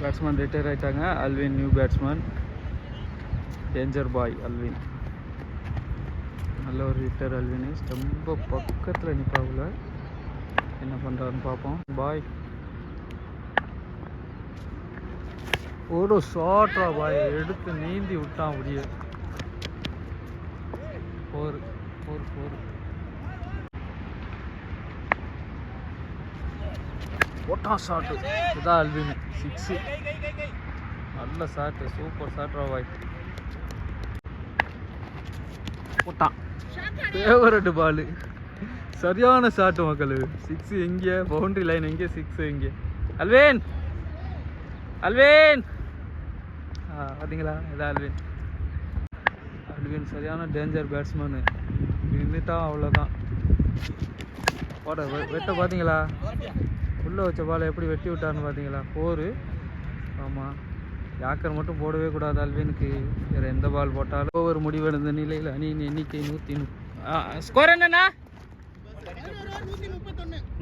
Batsman retire ஆகிட்டாங்க. Alvin new batsman. Danger பாய் Alvin. நல்ல ஒரு ஹிட்டர் அல்வின். ரொம்ப பக்கத்தில் நிற்பாவில் என்ன பண்ணுறாருன்னு பார்ப்போம். பாய் ஒரு ஷார்ட்டா பாய் எடுத்து நீந்தி விட்டான் அப்படியே. 4 போட்டான் ஷாட்டு. இதுதான் அல்வின் 6. நல்ல ஷாட்டு, சூப்பர் ஷாட்ரா பாய். போட்டான் ஃபேவரட் பால். சரியான ஷாட்டு மக்கள். 6 எங்கே, பவுண்டரி லைன் எங்கே, 6 எங்கே. அல்வின் அல்வின் பார்த்தீங்களா, இதான் அல்வின். அல்வின் சரியான டேஞ்சர் பேட்ஸ்மேனு. நின்றுட்டா அவ்வளோதான். போட வெட்ட பார்த்தீங்களா, உள்ளே வச்ச பாலை எப்படி வெட்டி விட்டான்னு பார்த்தீங்களா. 4. ஆமாம், யாக்கர் மட்டும் போடவே கூடாது அல்வினுக்கு. வேறு எந்த பால் போட்டாலும் ஒரு முடிவடைந்த நிலையில் அணியின் எண்ணிக்கை 130. ஸ்கோர் என்னண்ணா?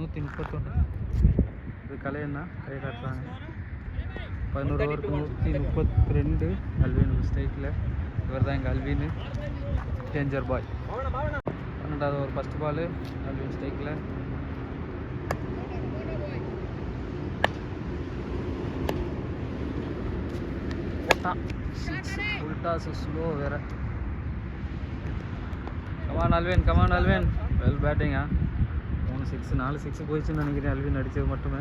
131. இது கலையண்ணா கை காட்டுறாங்க. 11 ஓவருக்கு 132. அல்வின் ஸ்ட்ரைக்கில். இவர் தான் எங்கள் அல்வின். டேஞ்சர் பாய். 12வது ஓவர் ஃபஸ்ட் பால். அல்வின் ஸ்ட்ரைக்கில். போட்டான் 6. உல்டா ஸ்லோ வேறு. Come on Alvin, come on Alvin. Well பேட்டிங்கா. 3 6 4 6 போயிடுச்சுன்னு நினைக்கிறேன் அல்வின் அடித்தது மட்டுமே.